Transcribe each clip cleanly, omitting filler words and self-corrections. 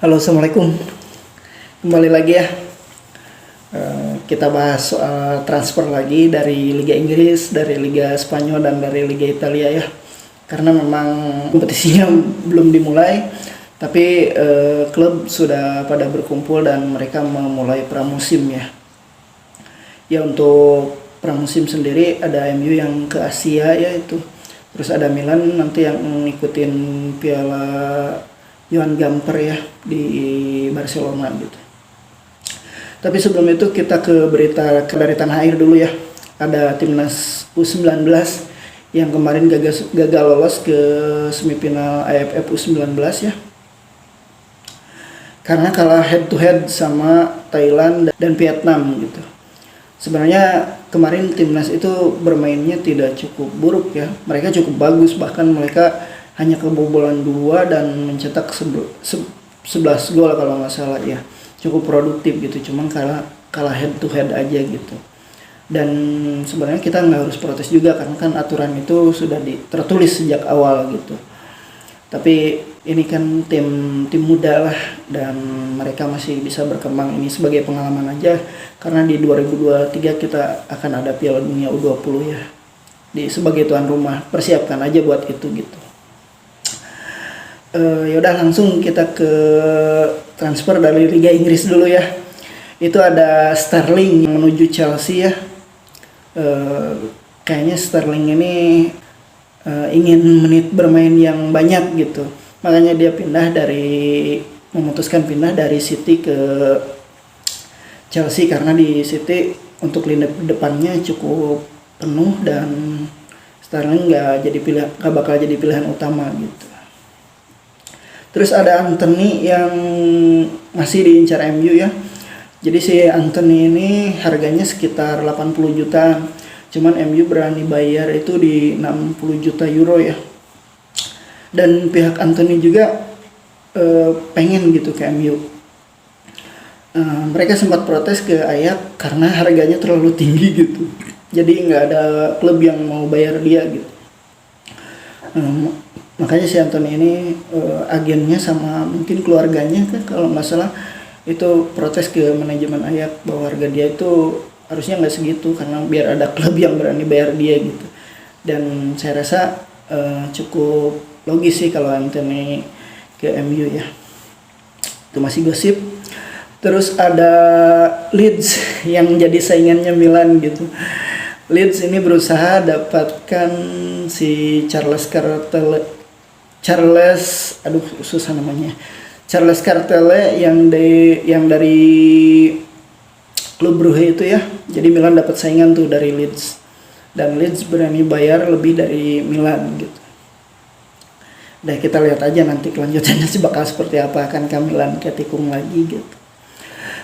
Halo, assalamualaikum. Kembali lagi ya. Kita bahas soal transfer lagi dari Liga Inggris, dari Liga Spanyol, dan dari Liga Italia ya. Karena memang kompetisinya belum dimulai, tapi klub sudah pada berkumpul dan mereka memulai pramusim ya. Ya, untuk pramusim sendiri ada MU yang ke Asia ya itu. Terus ada Milan nanti yang ngikutin Piala Johan Gamper ya di Barcelona gitu. Tapi sebelum itu kita ke berita dari tanah air dulu ya. Ada timnas U19 yang kemarin gagal lolos ke semifinal AFF U19 ya. Karena kalah head to head sama Thailand dan Vietnam gitu. Sebenarnya kemarin timnas itu bermainnya tidak cukup buruk ya. Mereka cukup bagus, bahkan mereka hanya kebobolan 2 dan mencetak 11 gol kalau nggak salah ya. Cukup produktif gitu, cuman kalah head to head aja gitu. Dan sebenarnya kita nggak harus protes juga karena kan aturan itu sudah tertulis sejak awal gitu. Tapi ini kan tim muda lah dan mereka masih bisa berkembang, ini sebagai pengalaman aja karena di 2023 kita akan ada Piala Dunia U20 ya. Sebagai tuan rumah, persiapkan aja buat itu gitu. Yaudah langsung kita ke transfer dari Liga Inggris dulu ya. Itu ada Sterling yang menuju Chelsea ya. Kayaknya Sterling ini ingin menit bermain yang banyak gitu. Makanya dia memutuskan pindah dari City ke Chelsea karena di City untuk lini depannya cukup penuh dan Sterling nggak bakal jadi pilihan utama gitu. Terus ada Antony yang masih diincar MU ya. Jadi si Antony ini harganya sekitar 80 juta. Cuman MU berani bayar itu di 60 juta euro ya. Dan pihak Antony juga pengen gitu ke MU. Mereka sempat protes ke Ajax karena harganya terlalu tinggi gitu. Jadi nggak ada klub yang mau bayar dia gitu. Makanya si Antony ini agennya sama mungkin keluarganya kan kalau nggak salah itu protes ke manajemen Ajax bahwa harga dia itu harusnya nggak segitu karena biar ada klub yang berani bayar dia gitu. Dan saya rasa cukup logis sih kalau Antony ke MU ya. Itu masih gosip. Terus ada Leeds yang jadi saingannya Milan gitu. Leeds ini berusaha dapatkan si Charles Cartele yang dari klub Brugge itu ya. Jadi Milan dapat saingan tuh dari Leeds. Dan Leeds berani bayar lebih dari Milan gitu. Nah, kita lihat aja nanti kelanjutannya sih bakal seperti apa, akankah Milan ketikung lagi gitu.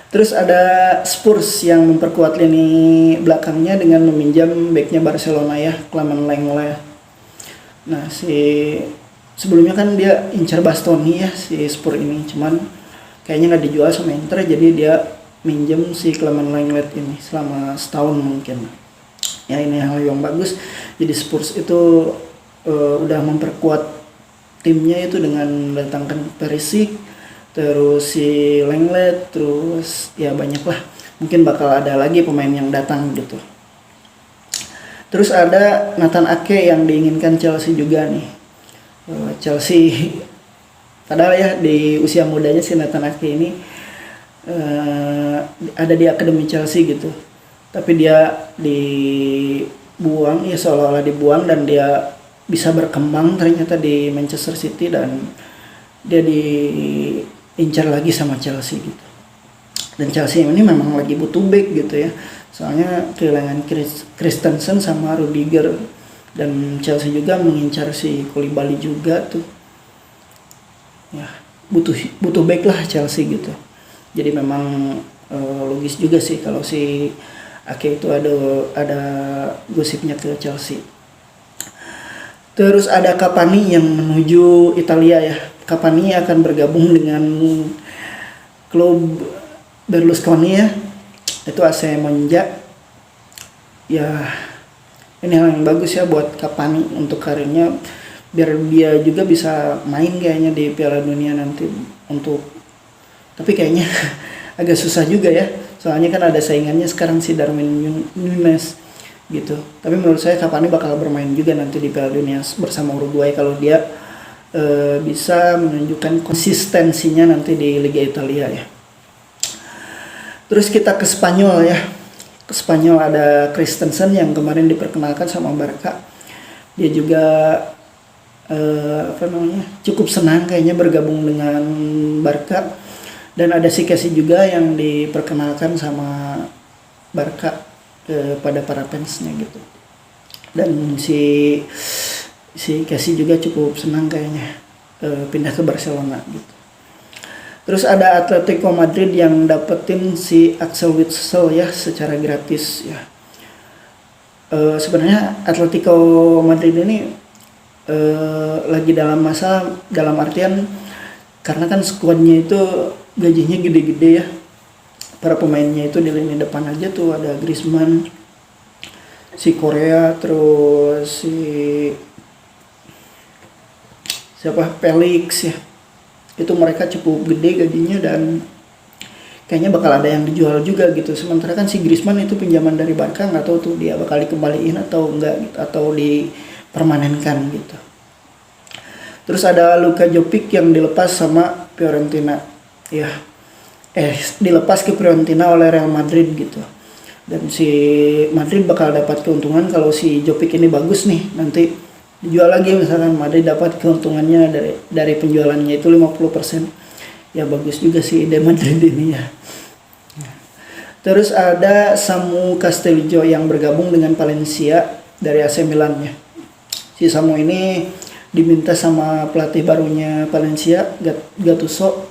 Terus ada Spurs yang memperkuat lini belakangnya dengan meminjam backnya Barcelona ya, Clement Lenglet. Nah, sebelumnya kan dia incar Bastoni ya si Spurs ini, cuman kayaknya nggak dijual sama Inter, jadi dia minjem si Clement Lenglet ini selama setahun mungkin. Ya, ini hal yang bagus. Jadi Spurs itu udah memperkuat timnya itu dengan mendatangkan Perisic, terus si Lenglet, terus ya banyak lah. Mungkin bakal ada lagi pemain yang datang gitu. Terus ada Nathan Ake yang diinginkan Chelsea juga nih. Chelsea padahal ya di usia mudanya si Nathan Ake ini ada di akademi Chelsea gitu. Tapi dia dibuang ya, seolah-olah dibuang, dan dia bisa berkembang ternyata di Manchester City dan dia diincar lagi sama Chelsea gitu. Dan Chelsea ini memang lagi butuh back gitu ya. Soalnya kehilangan Christensen sama Rudiger, dan Chelsea juga mengincar si Koulibaly juga tuh. Ya, butuh back lah Chelsea gitu. Jadi memang logis juga sih kalau si Ake itu ada gosipnya ke Chelsea. Terus ada Cavani yang menuju Italia ya. Cavani akan bergabung dengan klub Berlusconi ya. Itu AC Monza. Ya, ini hal yang bagus ya buat Cavani untuk karirnya, biar dia juga bisa main kayaknya di Piala Dunia nanti untuk Tapi kayaknya agak susah juga ya. Soalnya kan ada saingannya sekarang si Darwin Núñez gitu. Tapi menurut saya Cavani bakal bermain juga nanti di Piala Dunia bersama Uruguay kalau dia bisa menunjukkan konsistensinya nanti di Liga Italia ya. Terus kita ke Spanyol ya. Ke Spanyol ada Christensen yang kemarin diperkenalkan sama Barca. Dia juga cukup senang kayaknya bergabung dengan Barca. Dan ada si Kessie juga yang diperkenalkan sama Barca pada para fansnya gitu. Dan si Kessie juga cukup senang kayaknya pindah ke Barcelona gitu. Terus ada Atletico Madrid yang dapetin si Axel Witsel ya secara gratis ya. Sebenarnya Atletico Madrid ini lagi dalam artian karena kan skuadnya itu gajinya gede-gede ya. Para pemainnya itu di lini depan aja tuh ada Griezmann, si Korea, terus si Felix ya. Itu mereka cukup gede gajinya dan kayaknya bakal ada yang dijual juga gitu. Sementara kan si Griezmann itu pinjaman dari Barca, nggak tahu tuh dia bakal dikembaliin atau enggak gitu, atau dipermanenkan gitu. Terus ada Luka Jovic yang dilepas sama Fiorentina ya. Dilepas ke Fiorentina oleh Real Madrid gitu. Dan si Madrid bakal dapat keuntungan kalau si Jovic ini bagus nih, nanti dijual lagi misalkan Madrid dapat keuntungannya dari penjualannya itu 50%. Ya bagus juga sih ide Madrid ini ya. Terus ada Samu Castillo yang bergabung dengan Valencia dari AC Milan ya. Si Samu ini diminta sama pelatih barunya Valencia, Gattuso,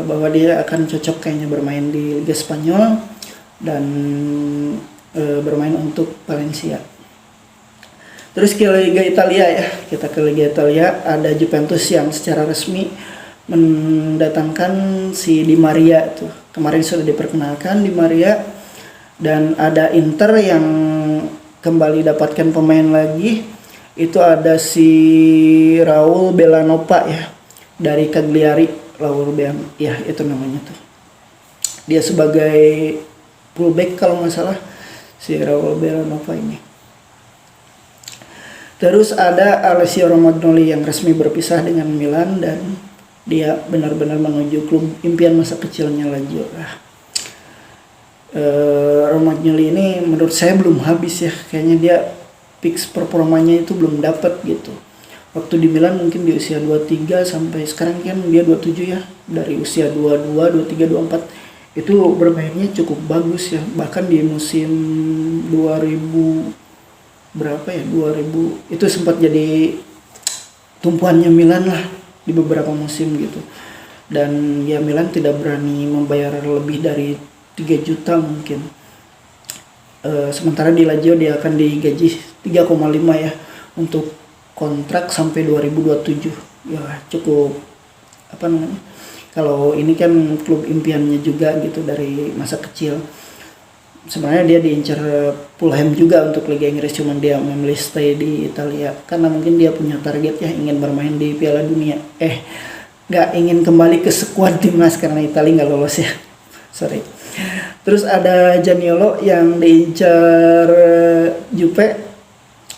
bahwa dia akan cocok kayaknya bermain di Liga Spanyol dan bermain untuk Valencia. Terus ke Liga Italia ya, kita ke Liga Italia ada Juventus yang secara resmi mendatangkan si Di Maria tuh. Kemarin sudah diperkenalkan Di Maria, dan ada Inter yang kembali dapatkan pemain lagi. Itu ada si Raul Bellanova ya dari Cagliari, ya itu namanya tuh. Dia sebagai fullback kalau nggak salah si Raul Bellanova ini. Terus ada Alessio Romagnoli yang resmi berpisah dengan Milan dan dia benar-benar menuju klub impian masa kecilnya Lazio. Romagnoli ini menurut saya belum habis ya, kayaknya dia fix performanya itu belum dapat gitu. Waktu di Milan mungkin di usia 23 sampai sekarang kan dia 27 ya. Dari usia 22, 23, 24 itu bermainnya cukup bagus ya. Bahkan di musim 2000 itu sempat jadi tumpuannya Milan lah di beberapa musim gitu. Dan ya Milan tidak berani membayar lebih dari 3 juta mungkin. Sementara di Lazio dia akan digaji 3,5 ya untuk kontrak sampai 2027. Ya cukup kalau ini kan klub impiannya juga gitu dari masa kecil. Sebenarnya dia diincar Fulham juga untuk Liga Inggris, cuman dia memilih stay di Italia karena mungkin dia punya target ya, ingin bermain di Piala Dunia. Nggak ingin kembali ke skuad timnas karena Italia nggak lolos ya. Sorry. Terus ada Zaniolo yang diincar Juve.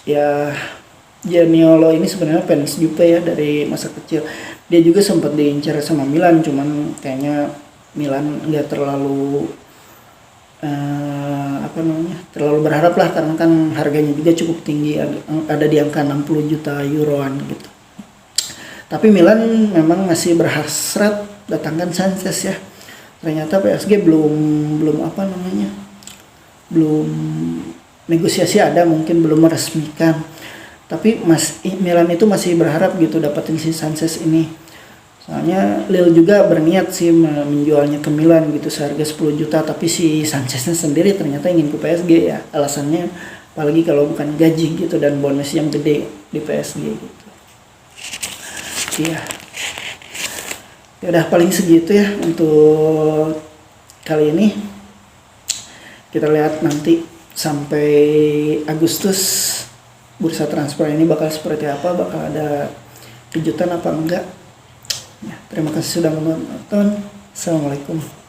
Ya Zaniolo ini sebenarnya fans Juve ya dari masa kecil. Dia juga sempat diincar sama Milan, cuman kayaknya Milan nggak terlalu terlalu berharap lah karena kan harganya juga cukup tinggi, ada di angka 60 juta euroan gitu. Tapi Milan memang masih berhasrat datangkan Sanchez ya. Ternyata PSG belum negosiasi ada, mungkin belum meresmikan. Tapi Milan itu masih berharap gitu dapatin si Sanchez ini. Soalnya Lille juga berniat sih menjualnya ke Milan gitu seharga 10 juta, tapi si Sancheznya sendiri ternyata ingin ke PSG ya. Alasannya apalagi kalau bukan gaji gitu dan bonus yang gede di PSG gitu. Iya. Ya udah paling segitu ya untuk kali ini. Kita lihat nanti sampai Agustus bursa transfer ini bakal seperti apa, bakal ada kejutan apa enggak. Ya, terima kasih sudah menonton. Assalamualaikum.